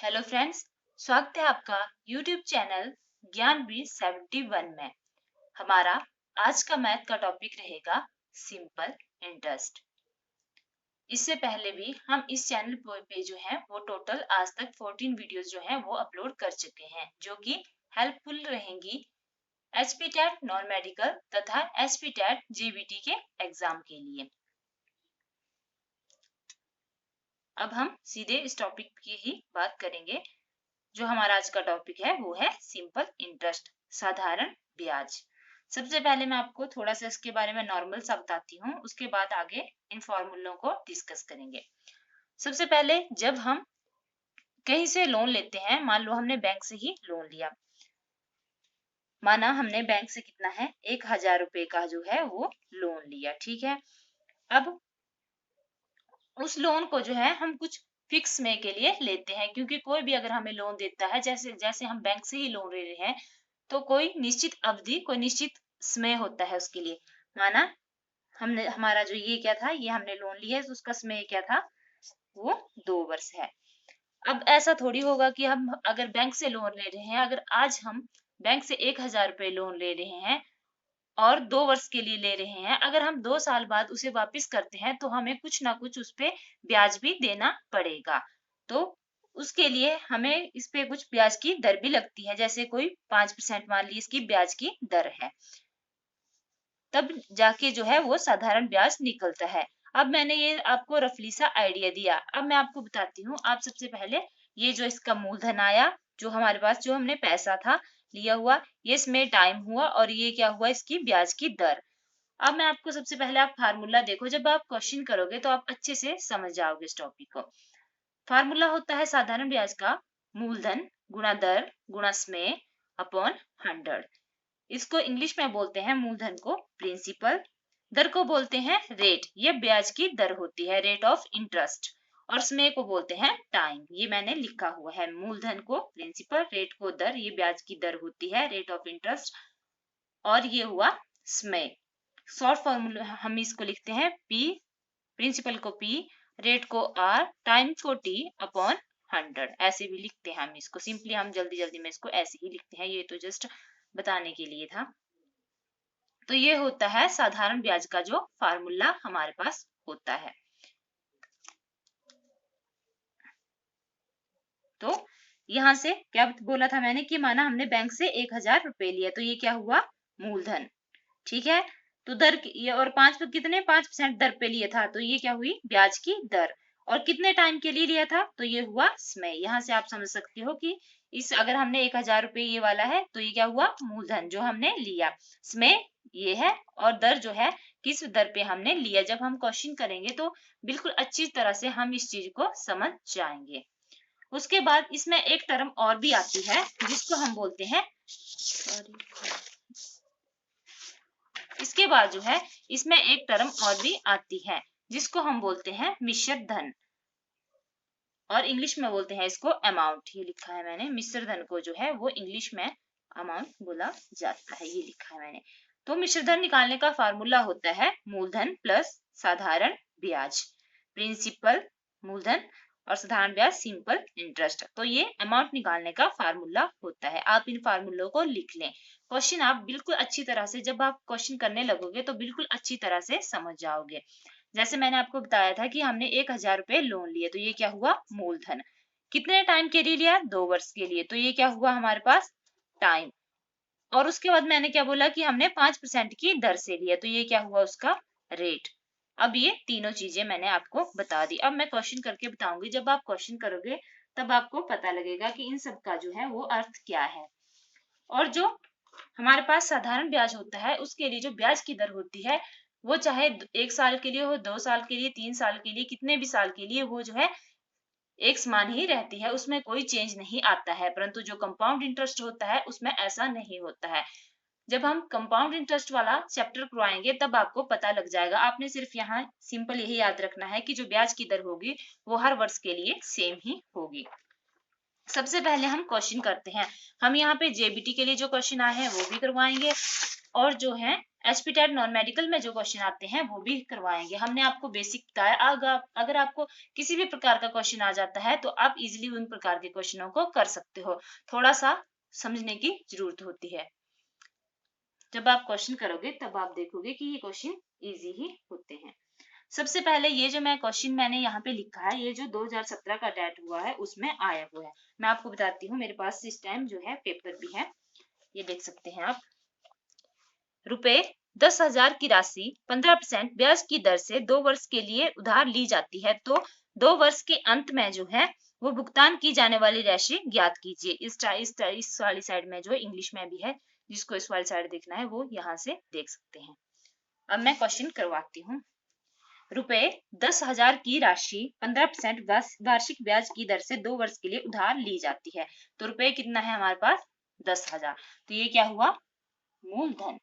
Hello friends, स्वागत है आपका यूट्यूब चैनल ज्ञान बी 71 में। हमारा आज का मैथ का टॉपिक रहेगा सिंपल इंटरेस्ट। इससे पहले भी हम इस चैनल पे जो है वो टोटल आज तक 14 वीडियोस जो है वो अपलोड कर चुके हैं, जो कि हेल्पफुल रहेंगी एचपीटेट नॉन मेडिकल तथा एचपीटेट जेबीटी के एग्जाम के लिए। अब हम सीधे इस टॉपिक की ही बात करेंगे। जो हमारा आज का टॉपिक है वो है सिंपल इंटरेस्ट, साधारण ब्याज। सबसे पहले मैं आपको थोड़ा सा इसके बारे में नॉर्मल सा बताती हूँ, उसके बाद आगे इन फॉर्मूलों को डिस्कस करेंगे। सबसे पहले जब हम कहीं से लोन लेते हैं, मान लो हमने बैंक से ही लोन लिया, माना हमने बैंक से कितना है 1000 रुपए का जो है वो लोन लिया, ठीक है। अब उस लोन को जो है हम कुछ फिक्स में के लिए लेते हैं, क्योंकि कोई भी अगर हमें लोन देता है, जैसे जैसे हम बैंक से ही लोन ले रहे हैं, तो कोई निश्चित अवधि, कोई निश्चित समय होता है उसके लिए। माना हमने हमारा जो ये क्या था, ये हमने लोन लिया है तो उसका समय क्या था, वो 2 वर्ष है। अब ऐसा थोड़ी होगा कि हम अगर बैंक से लोन ले रहे हैं, अगर आज हम बैंक से 1000 रुपए लोन ले रहे हैं और 2 वर्ष के लिए ले रहे हैं, अगर हम 2 साल बाद उसे वापस करते हैं तो हमें कुछ ना कुछ उस पे ब्याज भी देना पड़ेगा। तो उसके लिए हमें इस पे कुछ ब्याज की दर भी लगती है, जैसे कोई 5% मान ली इसकी ब्याज की दर है, तब जाके जो है वो साधारण ब्याज निकलता है। अब मैंने ये आपको रफली सा आइडिया दिया, अब मैं आपको बताती हूँ। आप सबसे पहले ये जो इसका मूलधन आया, जो हमारे पास जो हमने पैसा था लिया हुआ, ये इसमें टाइम हुआ और ये क्या हुआ, इसकी ब्याज की दर। अब मैं आपको सबसे पहले आप फार्मूला देखो, जब आप क्वेश्चन करोगे तो आप अच्छे से समझ जाओगे इस टॉपिक को। फार्मूला होता है साधारण ब्याज का मूलधन गुणा दर गुणा समय अपॉन 100। इसको इंग्लिश में बोलते हैं मूलधन को प्रिंसिपल, दर को बोलते हैं रेट, ये ब्याज की दर होती है, रेट ऑफ इंटरेस्ट, और समय को बोलते हैं टाइम। ये मैंने लिखा हुआ है, मूलधन को प्रिंसिपल, रेट को दर, ये ब्याज की दर होती है, रेट ऑफ इंटरेस्ट, और ये हुआ समय। शॉर्ट फॉर्मूला हम इसको लिखते हैं पी, प्रिंसिपल को पी, रेट को आर, टाइम को टी अपॉन 100। ऐसे भी लिखते हैं हम इसको, सिंपली हम जल्दी जल्दी में इसको ऐसे ही लिखते हैं, ये तो जस्ट बताने के लिए था। तो ये होता है साधारण ब्याज का जो फार्मूला हमारे पास होता है। तो यहां से क्या बोला था मैंने कि माना हमने बैंक से 1000 रुपए लिया, तो ये क्या हुआ, मूलधन, ठीक है। तो दर ये, और कितने 5% दर पे लिए था, तो ये क्या हुई, ब्याज की दर। और कितने टाइम के लिए लिया था, तो ये हुआ समय। यहाँ से आप समझ सकते हो कि इस अगर हमने 1000 रुपए ये वाला है, तो ये क्या हुआ, मूलधन जो हमने लिया, समय ये है, और दर जो है किस दर पे हमने लिया। जब हम क्वेश्चन करेंगे तो बिल्कुल अच्छी तरह से हम इस चीज को समझ जाएंगे। उसके बाद इसमें एक टर्म और भी आती है जिसको हम बोलते हैं, सॉरी, इसके बाद जो है इसमें एक टर्म और भी आती है जिसको हम बोलते हैं मिश्र धन, और इंग्लिश में बोलते हैं इसको अमाउंट। ये लिखा है मैंने, मिश्र धन को जो है वो इंग्लिश में अमाउंट बोला जाता है, ये लिखा है मैंने। तो मिश्र धन निकालने का फार्मूला होता है मूलधन प्लस साधारण ब्याज, प्रिंसिपल मूलधन और साधारण ब्याज सिंपल इंटरेस्ट। तो ये अमाउंट निकालने का फार्मूला होता है, आप इन फार्मूलों को लिख लें। क्वेश्चन आप बिल्कुल अच्छी तरह से, जब आप क्वेश्चन करने लगोगे तो बिल्कुल अच्छी तरह से समझ जाओगे। जैसे मैंने आपको बताया था कि हमने 1000 रुपए लोन लिए, तो ये क्या हुआ, मूलधन। कितने टाइम के लिए लिया, 2 वर्ष के लिए, तो ये क्या हुआ हमारे पास, टाइम। और उसके बाद मैंने क्या बोला कि हमने 5% की दर से लिया, तो ये क्या हुआ, उसका रेट। अब ये तीनों चीजें मैंने आपको बता दी। अब मैं क्वेश्चन करके बताऊंगी, जब आप क्वेश्चन करोगे तब आपको पता लगेगा कि इन सब का जो है वो अर्थ क्या है। और जो हमारे पास साधारण ब्याज होता है, उसके लिए जो ब्याज की दर होती है, वो चाहे 1 साल के लिए हो, 2 साल के लिए, 3 साल के लिए, कितने भी साल के लिए, वो जो है एक समान ही रहती है, उसमें कोई चेंज नहीं आता है। परंतु जो कंपाउंड इंटरेस्ट होता है उसमें ऐसा नहीं होता है। जब हम कंपाउंड इंटरेस्ट वाला चैप्टर करवाएंगे तब आपको पता लग जाएगा। आपने सिर्फ यहाँ सिंपल यही याद रखना है कि जो ब्याज की दर होगी वो हर वर्ष के लिए सेम ही होगी। सबसे पहले हम क्वेश्चन करते हैं। हम यहाँ पे जेबीटी के लिए जो क्वेश्चन आए हैं वो भी करवाएंगे और जो है एचपीटेट नॉन मेडिकल में जो क्वेश्चन आते हैं वो भी करवाएंगे। हमने आपको बेसिक बताया। अगर आपको किसी भी प्रकार का क्वेश्चन आ जाता है तो आप इजीली उन प्रकार के क्वेश्चनों को कर सकते हो। थोड़ा सा समझने की जरूरत होती है। जब आप क्वेश्चन करोगे तब आप देखोगे कि ये क्वेश्चन इजी ही होते हैं। सबसे पहले ये जो मैं क्वेश्चन मैंने यहाँ पे लिखा है, ये जो 2017 का डेट हुआ है उसमें आया हुआ है। मैं आपको बताती हूँ, मेरे पास इस टाइम जो है पेपर भी है, ये देख सकते हैं आप। रुपए 10,000 की राशि 15% ब्याज की दर से 2 वर्ष के लिए उधार ली जाती है, तो 2 वर्ष के अंत में जो है वो भुगतान की जाने वाली राशि ज्ञात कीजिए। इस वाली साइड में जो इंग्लिश में भी है, जिसको इस वाली साइड देखना है वो यहाँ से देख सकते हैं। अब मैं क्वेश्चन करवाती हूँ। रुपए 10,000 की राशि 15% वार्षिक ब्याज की दर से 2 वर्ष के लिए उधार ली जाती है, तो रुपए कितना है हमारे पास 10,000। तो ये क्या हुआ, मूलधन।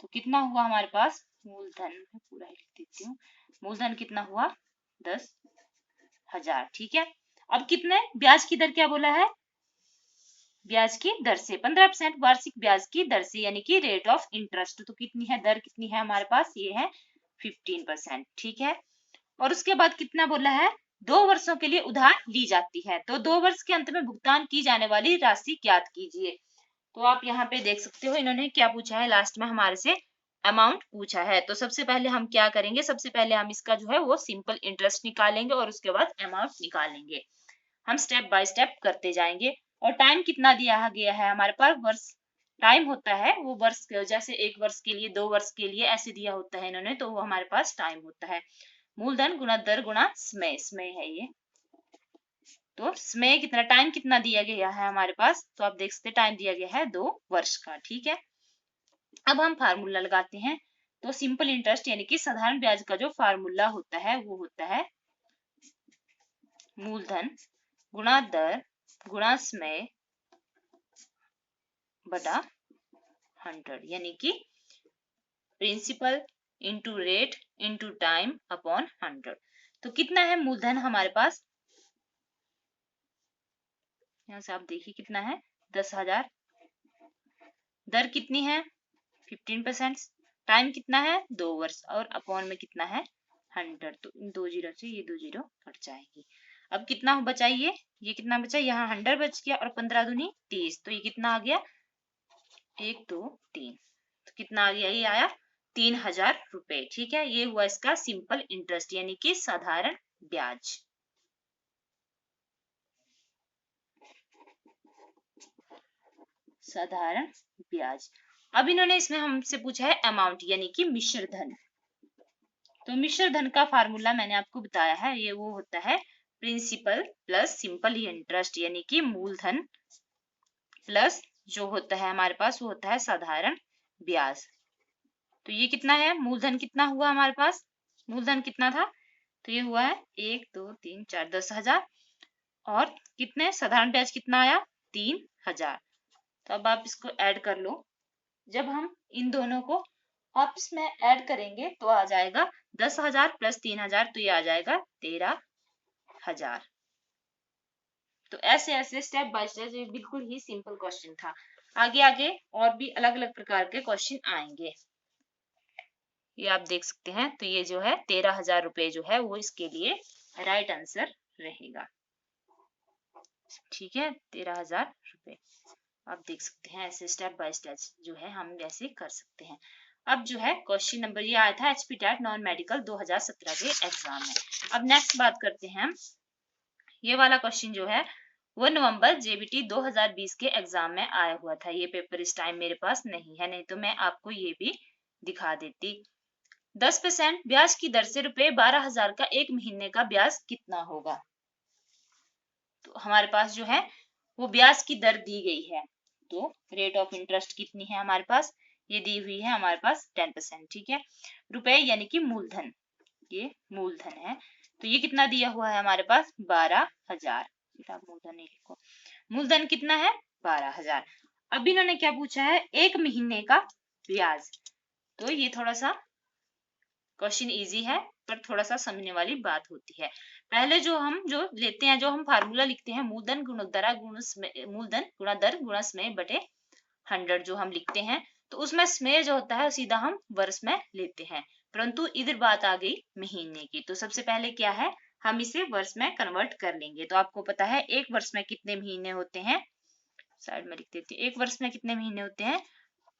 तो कितना हुआ हमारे पास मूलधन, मैं पूरा लिख देती हूँ। मूलधन कितना हुआ 10,000। ठीक है। अब कितने ब्याज की दर क्या बोला है, ब्याज की दर से 15% वार्षिक ब्याज की दर से, यानी कि रेट ऑफ इंटरेस्ट। तो कितनी है दर, कितनी है हमारे पास, ये है 15%। ठीक है। और उसके बाद कितना बोला है, 2 वर्षों के लिए उधार ली जाती है, तो 2 वर्ष के अंत में भुगतान की जाने वाली राशि ज्ञात कीजिए। तो आप यहाँ पे देख सकते हो इन्होंने क्या पूछा है, लास्ट में हमारे से अमाउंट पूछा है। तो सबसे पहले हम क्या करेंगे, सबसे पहले हम इसका जो है वो सिंपल इंटरेस्ट निकालेंगे और उसके बाद अमाउंट निकालेंगे। हम स्टेप बाय स्टेप करते जाएंगे। और टाइम कितना दिया गया है हमारे पास, वर्ष टाइम होता है वो वर्ष, जैसे 1 वर्ष के लिए 2 वर्ष के लिए ऐसे दिया होता है इन्होंने, तो वो हमारे पास टाइम होता है। मूलधन गुणा दर गुणा समय, समय है ये। तो समय कितना, टाइम कितना दिया गया है हमारे पास, तो आप देख सकते टाइम दिया गया है 2 वर्ष का। ठीक है। अब हम फार्मूला लगाते हैं। तो सिंपल इंटरेस्ट यानी कि साधारण ब्याज का जो फार्मूला होता है वो होता है मूलधन गुणा दर गुणा समय बटा 100, यानी कि principal into rate into time upon 100। तो कितना है मूलधन हमारे पास, यहाँ से आप देखिए कितना है 10,000। दर कितनी है 15%। टाइम कितना है 2 वर्ष और अपॉन में कितना है 100। तो इन 2 जीरो से ये 2 जीरो कट जाएगी। अब कितना बचा, ये कितना बचा, यहाँ 100 बच गया और 15 दूनी 30, तो ये कितना आ गया 1 2 3। तो कितना आ गया, ये आया 3,000 रुपए। ठीक है। ये हुआ इसका सिंपल इंटरेस्ट यानी कि साधारण ब्याज। साधारण ब्याज। अब इन्होंने इसमें हमसे पूछा है अमाउंट यानी कि मिश्र धन। तो मिश्र धन का फार्मूला मैंने आपको बताया है, ये वो होता है प्रिंसिपल प्लस सिंपल इंटरेस्ट यानी कि मूलधन प्लस जो होता है हमारे पास वो होता है साधारण ब्याज। तो ये कितना है, मूलधन कितना हुआ हमारे पास, मूलधन कितना था, तो ये हुआ है 1 2 3 4 10,000 और कितने साधारण ब्याज कितना आया 3,000। तो अब आप इसको ऐड कर लो। जब हम इन दोनों को आपस में ऐड करेंगे तो आ जाएगा 10,000 प्लस 3,000, तो ये आ जाएगा 13,000। तो ऐसे ऐसे स्टेप बाय स्टेप, ये बिल्कुल ही सिंपल क्वेश्चन था। आगे आगे और भी अलग अलग प्रकार के क्वेश्चन आएंगे, ये आप देख सकते हैं। तो ये जो है 13,000 रुपए जो है वो इसके लिए राइट आंसर रहेगा। ठीक है, 13,000 रुपए आप देख सकते हैं। ऐसे स्टेप बाय स्टेप जो है हम ऐसे कर सकते हैं। अब जो है क्वेश्चन नंबर ये आया था एचपीटेट नॉन मेडिकल 2017 के एग्जाम में। अब नेक्स्ट बात करते हैं, ये वाला क्वेश्चन जो है वो नवंबर जेबीटी 2020 के एग्जाम में आया हुआ था। ये पेपर इस टाइम मेरे पास नहीं है, नहीं तो मैं आपको ये भी दिखा देती। 10% ब्याज की दर से रुपए 12,000 का एक महीने का ब्याज कितना होगा। तो हमारे पास जो है वो ब्याज की दर दी गई है। तो रेट ऑफ इंटरेस्ट कितनी है हमारे पास, ये दी हुई है हमारे पास 10%। ठीक है। रुपए यानी कि मूलधन, ये मूलधन है। तो ये कितना दिया हुआ है हमारे पास 12,000। मूलधन नहीं लिखो, मूलधन कितना है 12,000। अब इन्होंने क्या पूछा है, एक महीने का ब्याज। तो ये थोड़ा सा क्वेश्चन इजी है पर थोड़ा सा समझने वाली बात होती है। पहले जो लेते हैं, जो हम फार्मूला लिखते हैं, मूलधन गुणोत्तरा मूलधन गुणा दर गुणा समय बटे 100 जो हम लिखते हैं, तो उसमें समय जो होता है सीधा हम वर्ष में लेते हैं, परंतु इधर बात आ गई महीने की। तो सबसे पहले क्या है, हम इसे वर्ष में कन्वर्ट कर लेंगे। तो आपको पता है एक वर्ष में कितने महीने होते हैं, साइड में लिख देती हूँ। एक वर्ष में कितने महीने होते हैं,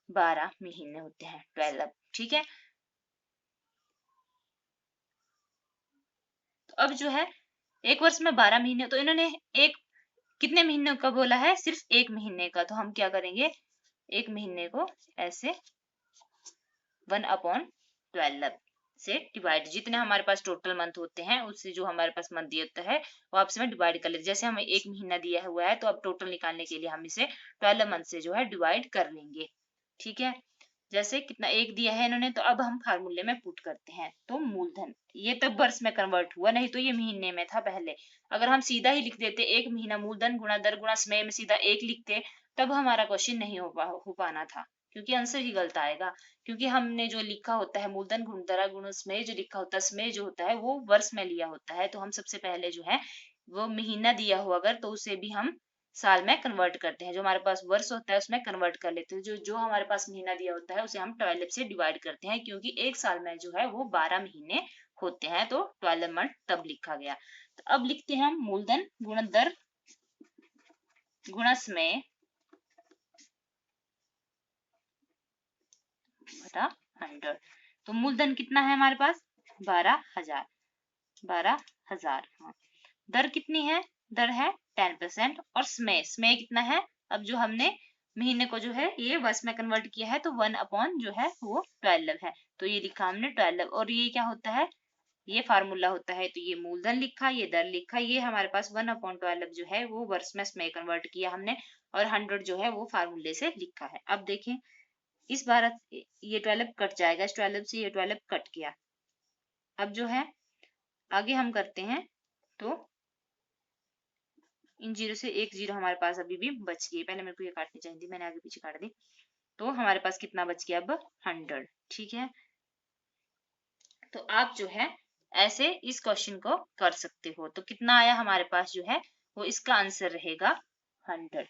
12 महीने होते हैं, 12। ठीक है, तो अब जो है एक वर्ष में 12 महीने, तो इन्होंने एक कितने महीने का बोला है, सिर्फ एक महीने का। तो हम क्या करेंगे, एक महीने को ऐसे 1/12 से डिवाइड, जितने हमारे पास टोटल मंथ होते हैं उससे जो हमारे पास मंथ दिया होता है वो आपस में डिवाइड कर लेते। जैसे हमें एक महीना दिया हुआ है तो अब टोटल निकालने के लिए हम इसे 12 मंथ से जो है डिवाइड कर लेंगे। ठीक है, जैसे कितना एक दिया है इन्होंने, तो अब हम फार्मूले में पुट करते हैं। तो मूलधन ये तब वर्ष में कन्वर्ट हुआ, नहीं तो ये महीने में था पहले। अगर हम सीधा ही लिख देते एक महीना मूलधन गुणा दर गुणा समय में सीधा एक लिखते, तब हमारा क्वेश्चन नहीं हो पाना था, क्योंकि आंसर ही गलत आएगा। क्योंकि हमने जो लिखा होता है मूलधन गुण दर गुण समय, जो लिखा होता है समय जो होता है वो वर्ष में लिया होता है। तो हम सबसे पहले जो है वो महीना दिया हो अगर, तो उसे भी हम साल में कन्वर्ट करते हैं। जो हमारे पास वर्ष होता है उसमें कन्वर्ट कर लेते हैं। जो जो हमारे पास महीना दिया होता है उसे हम 12 से डिवाइड करते हैं, क्योंकि एक साल में जो है वो 12 महीने होते हैं, तो 12 मंथ तब लिखा गया। तो अब लिखते हैं हम मूलधन गुणा दर गुणा समय बटा 100। तो मूलधन कितना है हमारे पास, 12,000, 12,000। हाँ, दर कितनी है, दर है 10%। और समय समय कितना है, अब जो हमने महीने को जो है ये वर्ष में कन्वर्ट किया है, तो 1 जो है वो 12 है, तो ये लिखा हमने 12। और ये क्या होता है, ये फार्मूला होता है। तो ये मूलधन लिखा, ये दर लिखा, ये हमारे पास 1/12 जो है वो वर्ष में समय कन्वर्ट किया हमने, और 100 जो है वो फार्मूले से लिखा है। अब देखें इस बार ये 12 कट जाएगा, इस 12 से ये 12 कट गया। अब जो है आगे हम करते हैं, तो इन जीरो से एक जीरो हमारे पास अभी भी बच गई। पहले मेरे को ये काटनी चाहिए थी, मैंने आगे पीछे काट दी। तो हमारे पास कितना बच गया अब, 100। ठीक है, तो आप जो है ऐसे इस क्वेश्चन को कर सकते हो। तो कितना आया हमारे पास जो है वो इसका आंसर रहेगा 100।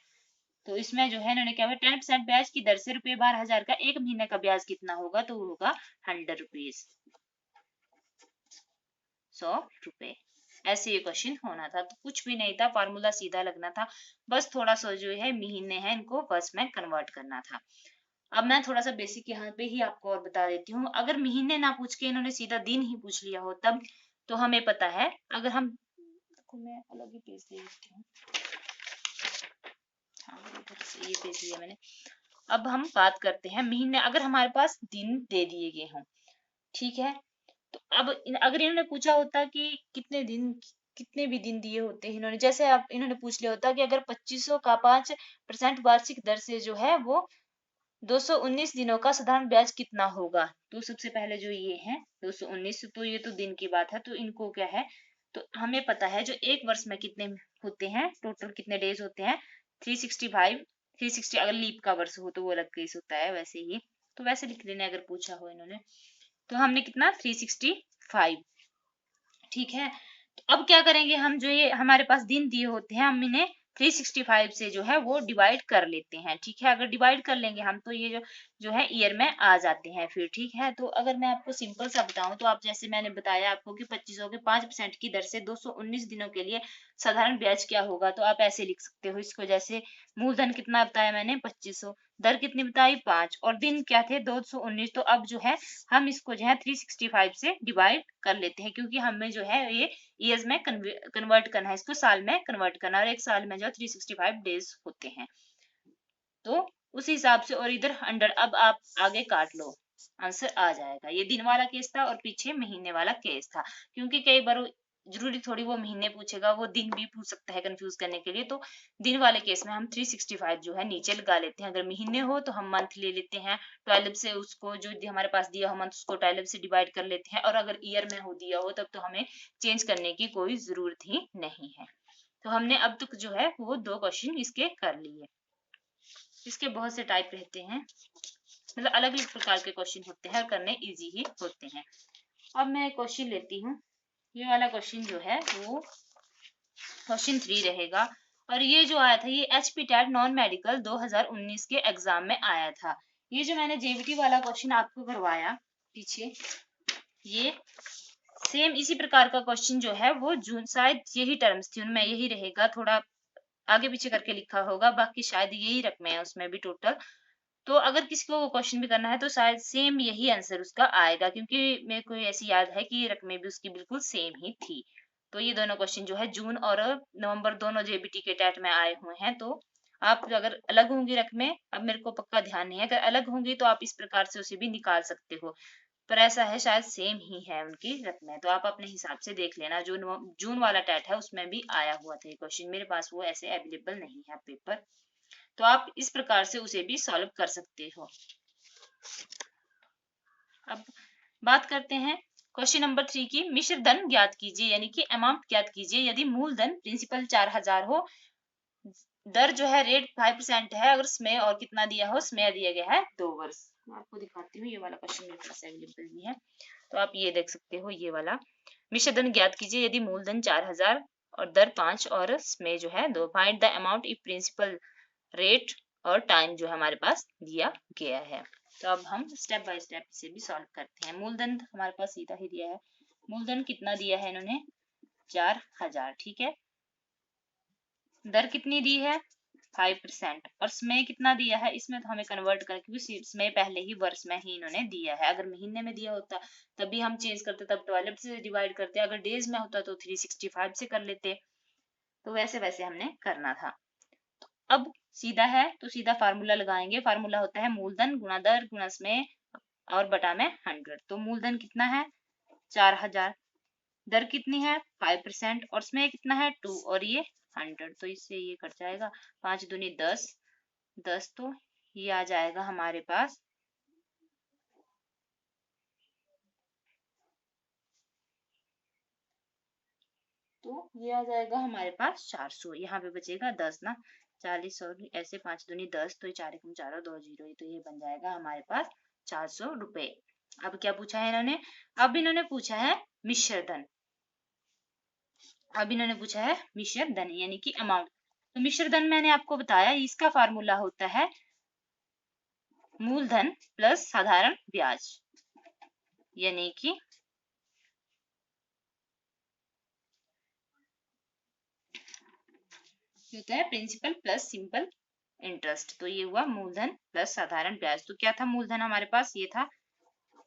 तो इसमें जो है इन्होंने क्या हुआ, 10% ब्याज की दर से ₹12,000 का एक महीने का ब्याज कितना होगा, तो वो होगा 100 रुपीज, 100 रुपए। ऐसे ये क्वेश्चन होना था। तो कुछ भी नहीं था, फार्मूला सीधा लगना था, बस थोड़ा सा जो है महीने हैं इनको वर्ष में कन्वर्ट करना था। अब मैं थोड़ा सा बेसिक यहाँ पे ही आपको और बता देती हूँ। अगर महीने ना पूछ के इन्होंने सीधा दिन ही पूछ लिया हो तब, तो हमें पता है, अगर हम मैं अलग ही पेज दे देती हूँ, हाँ इधर से ये पेज लिया मैंने। अब हम बात करते हैं महीने, अगर हमारे पास दिन दे दिए गए हों, ठीक है, तो अब अगर इन्होंने पूछा होता कि कितने दिन, कितने भी दिन दिए होते हैं इन्होंने, जैसे आप इन्होंने पूछ लिया होता कि अगर 2500 का 5% वार्षिक दर से जो है वो 219 दिनों का साधारण ब्याज कितना होगा। तो सबसे पहले जो ये है 219, तो ये तो दिन की बात है, तो इनको क्या है, तो हमें पता है जो एक वर्ष में कितने होते हैं, टोटल कितने डेज होते हैं, 365। 360 अगर लीप का वर्ष हो तो वो अलग केस होता है, वैसे ही तो वैसे लिख लेने अगर पूछा हो इन्होंने। तो हमने कितना 365। ठीक है, तो अब क्या करेंगे हम, जो ये हमारे पास दिन दिए होते हैं हम इन्हें 365 से जो है वो डिवाइड कर लेते हैं। ठीक है, अगर डिवाइड कर लेंगे हम तो ये जो है ईयर में आ जाते हैं फिर। ठीक है, तो अगर मैं आपको सिंपल सा बताऊं, तो आप जैसे मैंने बताया आपको कि 2500 के 5% की दर से 219 दिनों के लिए साधारण ब्याज क्या होगा, तो आप ऐसे लिख सकते हो इसको। जैसे मूलधन कितना बताया मैंने 2500, दर कितनी बताई 5, और दिन क्या थे 219। तो अब जो है हम इसको जो है 365 से डिवाइड कर लेते हैं, क्योंकि हमें जो है ये ईयर्स में कन्वर्ट करना है, इसको साल में कन्वर्ट करना है, और एक साल में जो 365 डेज होते हैं, तो उस हिसाब से। और इधर 100, अब आप आगे काट लो, आंसर आ जाएगा। ये दिन वाला केस था और पीछे महीने वाला केस था, क्योंकि कई बार जरूरी थोड़ी वो महीने पूछेगा, वो दिन भी पूछ सकता है कंफ्यूज करने के लिए। तो दिन वाले केस में हम 365 जो है नीचे लगा लेते हैं। अगर महीने हो तो हम मंथ ले लेते हैं, 12 से उसको जो हमारे पास दिया हो मंथ उसको 12 से डिवाइड कर लेते हैं, और अगर ईयर में हो दिया हो तब तो हमें चेंज करने की कोई जरूरत ही नहीं है। तो हमने अब तक जो है वो 2 क्वेश्चन इसके कर लिए। इसके बहुत से टाइप रहते हैं, मतलब अलग अलग प्रकार के क्वेश्चन होते हैं और करने इजी ही होते हैं। अब मैं क्वेश्चन लेती हूँ। ये वाला क्वेश्चन जो है वो क्वेश्चन 3 रहेगा और ये जो आया था ये HPTET नॉन मेडिकल 2019 के एग्जाम में आया था। ये जो मैंने JBT वाला क्वेश्चन आपको करवाया पीछे, ये सेम इसी प्रकार का क्वेश्चन जो है वो जून, शायद यही टर्म्स थी उनमें, यही रहेगा, थोड़ा आगे पीछे करके लिखा होगा, बाकी शायद यही रकमें हैं उसमें भी टोटल। तो अगर किसी को वो क्वेश्चन भी करना है तो शायद सेम यही आंसर उसका आएगा, क्योंकि मेरे को ऐसी याद है कि ये रकमें भी उसकी बिल्कुल सेम ही थी। तो ये दोनों क्वेश्चन जो है जून और नवंबर दोनों JBT के टेट में आए हुए हैं। तो आप अगर अलग होंगी रकमें, अब मेरे को पक्का ध्यान नहीं है, अगर अलग होंगी तो आप इस प्रकार से उसे भी निकाल सकते हो, पर ऐसा है शायद सेम ही है उनकी रकमें। तो आप अपने हिसाब से देख लेना। जो जून वाला टेट है उसमें भी आया हुआ था ये क्वेश्चन, मेरे पास वो ऐसे अवेलेबल नहीं है पेपर, तो आप इस प्रकार से उसे भी सॉल्व कर सकते हो। अब बात करते हैं क्वेश्चन नंबर 3 की। मिश्र धन ज्ञात कीजिए, यानी कि अमाउंट ज्ञात कीजिए यदि मूलधन प्रिंसिपल 4000 हो, दर जो है रेट 5% है, अगर समय और कितना दिया हो, समय दिया गया है 2 वर्ष। मैं आपको दिखाती हूँ, ये वाला क्वेश्चन मेरे पास अवेलेबल नहीं है, तो आप ये देख सकते हो ये वाला। मिश्र धन ज्ञात कीजिए यदि मूलधन 4000 और दर 5 और समय जो है 2। Find the amount if principal rate और टाइम जो हमारे पास दिया गया है। तो अब हम स्टेप बाय स्टेप इसे भी सॉल्व करते हैं। मूलधन हमारे पास सीधा ही दिया है। मूलधन कितना दिया है इन्होंने? 4000, ठीक है। दर कितनी दी है? 5%। और समय कितना दिया है? इसमें तो हमें कन्वर्ट करके, क्योंकि समय पहले ही वर्ष में ही इन्होंने दिया है। अगर महीने में दिया होता तभी हम चेंज करते, तब 12 से डिवाइड करते, अगर डेज में होता तो 365 से कर लेते। तो वैसे वैसे हमने करना था। अब सीधा है तो सीधा फार्मूला लगाएंगे। फार्मूला होता है मूलधन गुणा दर गुणा समय और बटा में 100। तो मूलधन कितना है? 4000। दर कितनी है? 5%। और समय कितना है? 2 और ये 100। तो इससे ये कट जाएगा, 5 दूनी 10, 10 तो ये आ जाएगा हमारे पास, तो ये आ जाएगा हमारे पास 400। यहाँ पे बचेगा 10 ना, 40 और ऐसे 5 दूनी 10, तो ये 4 एकम 4 और 2 जीरो, तो ये बन जाएगा हमारे पास 400 रुपए। अब क्या पूछा है इन्होंने? अब इन्होंने पूछा है मिश्र धन। अब इन्होंने पूछा है मिश्र धन यानी कि अमाउंट। तो मिश्र धन मैंने आपको बताया, इसका फार्मूला होता है मूलधन प्लस साधारण ब्याज, यानी कि होता है प्रिंसिपल प्लस सिंपल इंटरेस्ट। तो ये हुआ मूलधन प्लस साधारण ब्याज। तो क्या था मूलधन हमारे पास? ये था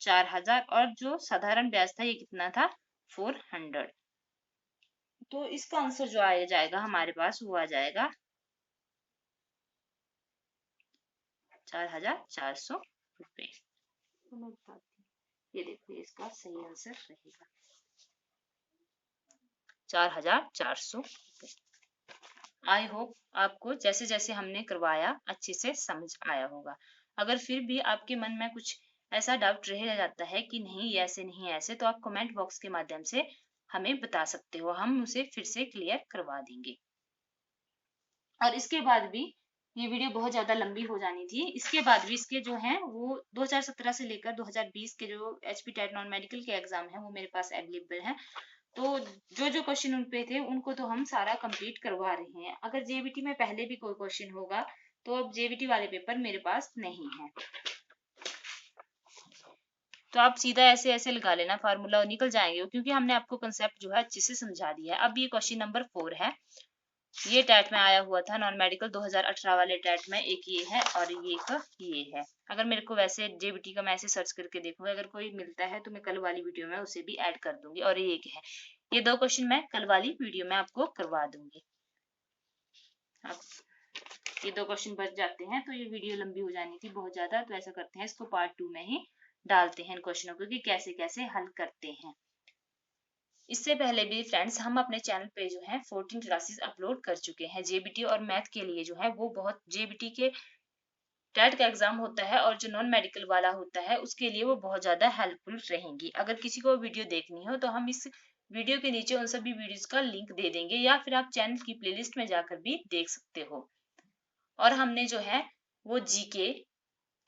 4000 और जो साधारण ब्याज था ये कितना था? 400। तो इसका आंसर जो आ जाएगा हमारे पास वो आ जाएगा 4400 रुपए। तो मैं बताती हूँ, ये देखो इसका सही आंसर रहेगा 4400 रुपए। आई होप आपको जैसे जैसे हमने करवाया अच्छे से समझ आया होगा। अगर फिर भी आपके मन में कुछ ऐसा डाउट रह जाता है कि नहीं ऐसे नहीं ऐसे, तो आप कमेंट बॉक्स के माध्यम से हमें बता सकते हो, हम उसे फिर से क्लियर करवा देंगे। और इसके बाद भी ये वीडियो बहुत ज्यादा लंबी हो जानी थी, इसके बाद भी इसके जो हैं वो 2017 से लेकर 2020 के जो HPTET नॉन मेडिकल के एग्जाम है वो मेरे पास अवेलेबल है। तो जो जो क्वेश्चन उन पे थे उनको तो हम सारा कंप्लीट करवा रहे हैं। अगर JBT में पहले भी कोई क्वेश्चन होगा तो अब JBT वाले पेपर मेरे पास नहीं है, तो आप सीधा ऐसे ऐसे लगा लेना फार्मूला और निकल जाएंगे, क्योंकि हमने आपको कंसेप्ट जो है अच्छे से समझा दिया है। अब ये क्वेश्चन नंबर 4 है, ये टेट में आया हुआ था नॉन मेडिकल 2018 वाले टेट में। एक ये है और ये है। अगर मेरे को वैसे JBT का मैं ऐसे सर्च करके देखूंगा, अगर कोई मिलता है तो मैं कल वाली वीडियो में उसे भी ऐड कर दूंगी। और ये एक है, ये 2 क्वेश्चन मैं कल वाली वीडियो में आपको करवा दूंगी। अब ये 2 क्वेश्चन बच जाते हैं तो ये वीडियो लंबी हो जानी थी बहुत ज्यादा, तो ऐसा करते हैं इसको पार्ट 2 में ही डालते हैं इन क्वेश्चनों को कि कैसे कैसे हल करते हैं। इससे पहले भी फ्रेंड्स हम अपने चैनल पे जो है 14 क्लासेस अपलोड कर चुके हैं JBT और मैथ के लिए। जो है वो बहुत, JBT के टेट का एग्जाम होता है और जो नॉन मेडिकल वाला होता है उसके लिए वो बहुत ज्यादा हेल्पफुल रहेंगी। अगर किसी को वीडियो देखनी हो तो हम इस वीडियो के नीचे उन सभी वीडियोस का लिंक दे देंगे, या फिर आप चैनल की प्लेलिस्ट में जाकर भी देख सकते हो। और हमने जो है वो GK,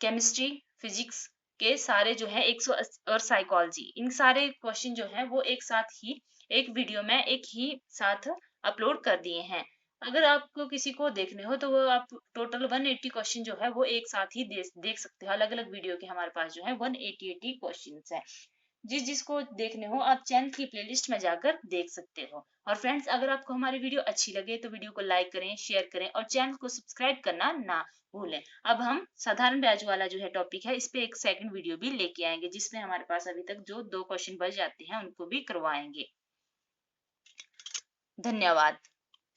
केमिस्ट्री, फिजिक्स, के सारे जो है 180 और साइकोलॉजी, इन सारे क्वेश्चन जो है वो एक साथ ही एक वीडियो में एक ही साथ अपलोड कर दिए हैं। अगर आपको किसी को देखने हो तो वो आप टोटल 180 क्वेश्चन जो है वो एक साथ ही देख सकते हो। अलग अलग वीडियो के हमारे पास जो है 180 क्वेश्चन है। जिस जिसको देखने हो आप चैनल की प्लेलिस्ट में जाकर देख सकते हो। और फ्रेंड्स, अगर आपको हमारी वीडियो अच्छी लगे तो वीडियो को लाइक करें, शेयर करें और चैनल को सब्सक्राइब करना ना भूलें। अब हम साधारण ब्याज वाला जो है टॉपिक है, इस पे एक सेकंड वीडियो भी लेके आएंगे, जिसमें हमारे पास अभी तक जो 2 क्वेश्चन बच जाते हैं उनको भी करवाएंगे। धन्यवाद।